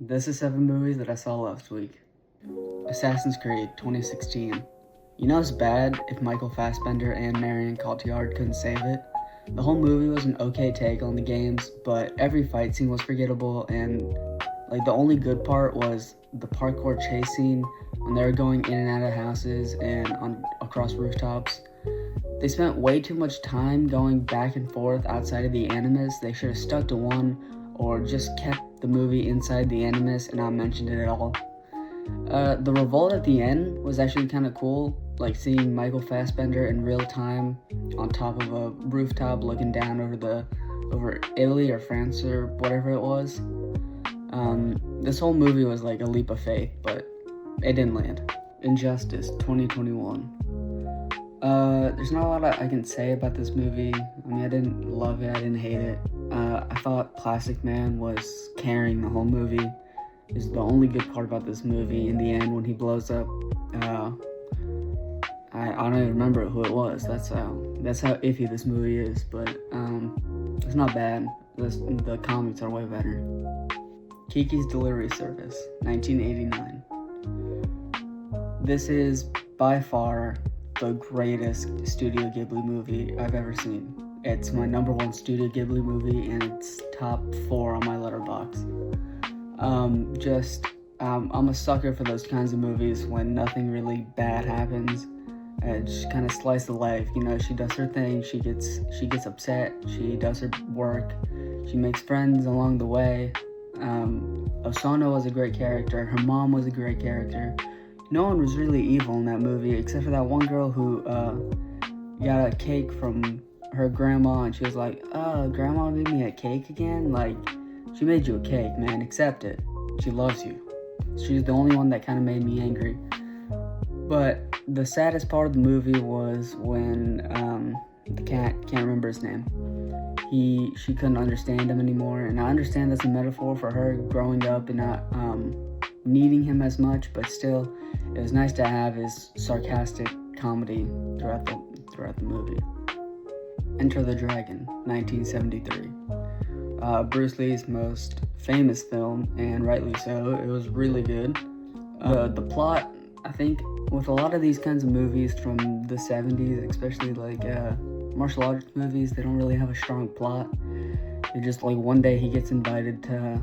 This is 7 movies that I saw last week. Assassin's Creed 2016. You know it's bad if Michael Fassbender and Marion Cotillard couldn't save it. The whole movie was an okay take on the games, but every fight scene was forgettable, and the only good part was the parkour chase scene when they were going in and out of houses and on across rooftops. They spent way too much time going back and forth outside of the Animus. They should have stuck to one or just kept the movie inside the Animus and not mentioned it at all. The revolt at the end was actually kind of cool, like seeing Michael Fassbender in real time on top of a rooftop looking down over Italy or France or whatever it was. This whole movie was like a leap of faith, but it didn't land. Injustice 2021. There's not a lot I can say about this movie. I mean, I didn't love it, I didn't hate it. I thought Plastic Man was carrying the whole movie. Is the only good part about this movie. In the end, when he blows up, I don't even remember who it was. That's how iffy this movie is. But it's not bad. The comics are way better. Kiki's Delivery Service, 1989. This is by far the greatest Studio Ghibli movie I've ever seen. It's my number one Studio Ghibli movie, and it's top 4 on my letterbox. I'm a sucker for those kinds of movies when nothing really bad happens. Just kind of slice of life, you know. She does her thing. She gets upset. She does her work. She makes friends along the way. Osano was a great character. Her mom was a great character. No one was really evil in that movie except for that one girl who got a cake from her grandma, and she was like, grandma made me a cake again? Like, she made you a cake, man. Accept it. She loves you. She's the only one that kind of made me angry. But the saddest part of the movie was when the cat, can't remember his name, she couldn't understand him anymore. And I understand that's a metaphor for her growing up and not needing him as much, but still, it was nice to have his sarcastic comedy throughout the movie. Enter the Dragon, 1973. Bruce Lee's most famous film, and rightly so. It was really good. The plot, I think, with a lot of these kinds of movies from the 70s, especially martial arts movies, they don't really have a strong plot. They just, one day he gets invited to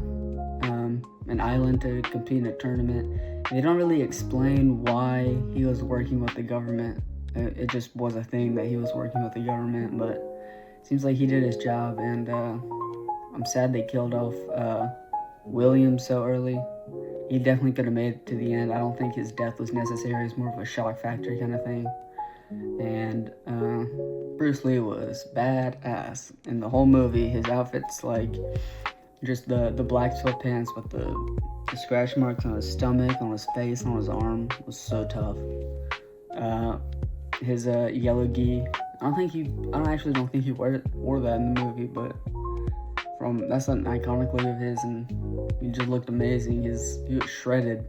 an island to compete in a tournament. They don't really explain why he was working with the government. It just was a thing that he was working with the government, but it seems like he did his job, and I'm sad they killed off William so early. He definitely could have made it to the end. I don't think his death was necessary. It's more of a shock factor kind of thing. And Bruce Lee was badass in the whole movie. His outfit's just the black sweatpants with the scratch marks on his stomach, on his face, on his arm was so tough. His yellow gi, I actually don't think he wore that in the movie, but that's an iconic look of his, and he just looked amazing. He was shredded.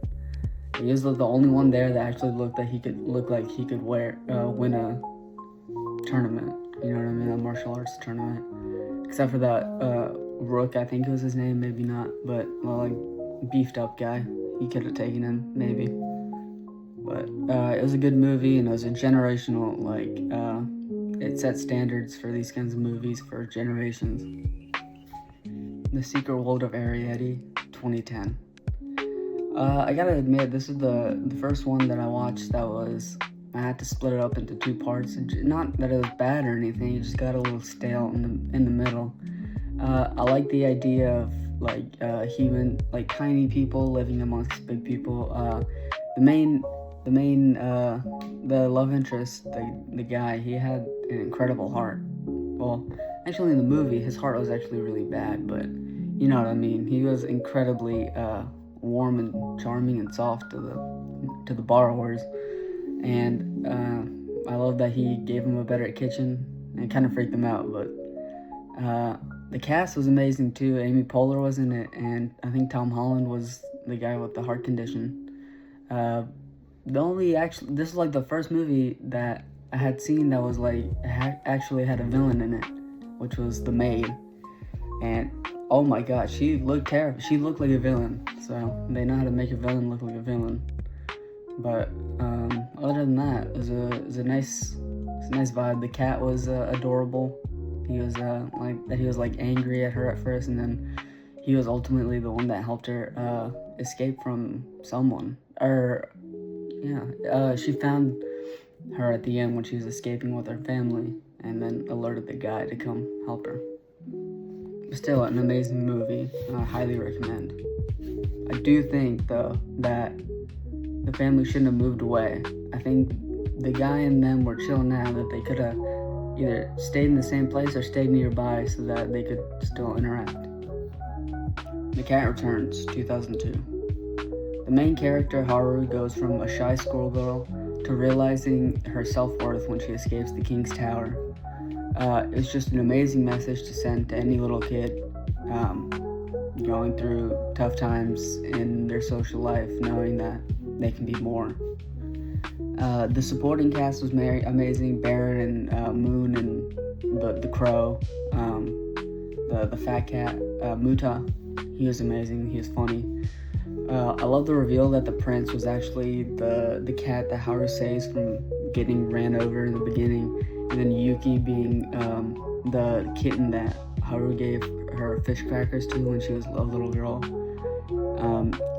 He was the only one there that actually looked like he could win a tournament. You know what I mean? A martial arts tournament. Except for that Rook, I think it was his name, maybe not, but beefed up guy. He could have taken him, maybe. But it was a good movie, and it was a generational, it set standards for these kinds of movies for generations. The Secret World of Arrietty, 2010. I gotta admit, this is the first one that I watched I had to split it up into 2 parts. Not that it was bad or anything, it just got a little stale in the middle. I like the idea of human, tiny people living amongst big people. The love interest, the guy, he had an incredible heart. Well, actually in the movie, his heart was actually really bad, but you know what I mean. He was incredibly warm and charming and soft to the borrowers, and I love that he gave them a better kitchen and kind of freaked them out. But the cast was amazing too. Amy Poehler was in it, and I think Tom Holland was the guy with the heart condition. This is the first movie that I had seen that was actually had a villain in it, which was The Maid. And Oh my god, she looked terrible. She looked like a villain. So they know how to make a villain look like a villain. But other than that, it was a nice vibe. The cat was adorable. He was like angry at her at first, and then he was ultimately the one that helped her escape from someone. Or yeah, she found her at the end when she was escaping with her family, and then alerted the guy to come help her. But still, an amazing movie. I highly recommend. I do think though that the family shouldn't have moved away. I think the guy and them were chilling out, that they could have either stayed in the same place or stayed nearby so that they could still interact. The Cat Returns, 2002. The main character, Haru, goes from a shy schoolgirl to realizing her self-worth when she escapes the King's Tower. It's just an amazing message to send to any little kid going through tough times in their social life, knowing that they can be more. The supporting cast was amazing. Baron and Moon and the crow, the fat cat, Muta. He was amazing. He was funny. I love the reveal that the prince was actually the cat that Haru saves from getting ran over in the beginning, and then Yuki being the kitten that Haru gave her fish crackers to when she was a little girl.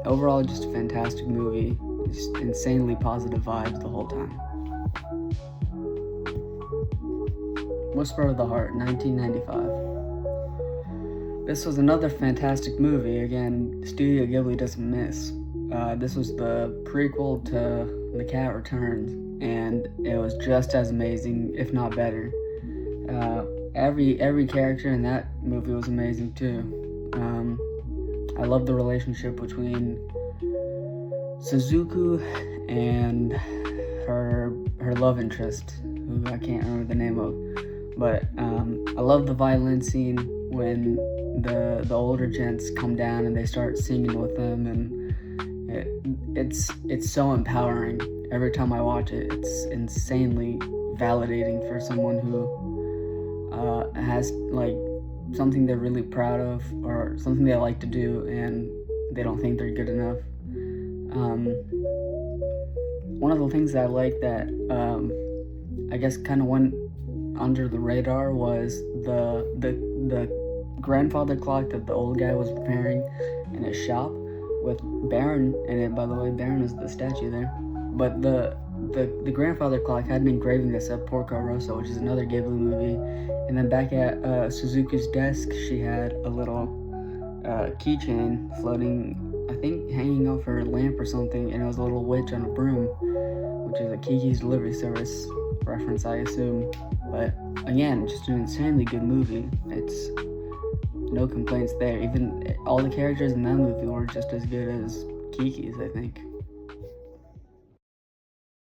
Overall, just a fantastic movie. Just insanely positive vibes the whole time. Whisper of the Heart, 1995. This was another fantastic movie. Again, Studio Ghibli doesn't miss. This was the prequel to The Cat Returns, and it was just as amazing, if not better. Every character in that movie was amazing too. I love the relationship between Suzuku and her love interest, who I can't remember the name of. But I love the violin scene when the older gents come down and they start singing with them, and it's so empowering. Every time I watch it, it's insanely validating for someone who has like something they're really proud of or something they like to do and they don't think they're good enough. One of the things that I like that I guess kind of went under the radar was the grandfather clock that the old guy was repairing in his shop with Baron in it. By the way, Baron is the statue there. But the grandfather clock had an engraving that said Porco Rosso, which is another Ghibli movie. And then back at Suzuki's desk, she had a little keychain floating, I think hanging off her lamp or something, and it was a little witch on a broom, which is a Kiki's Delivery Service reference, I assume. But again, just an insanely good movie. It's no complaints there. Even all the characters in that movie were just as good as Kiki's, I think.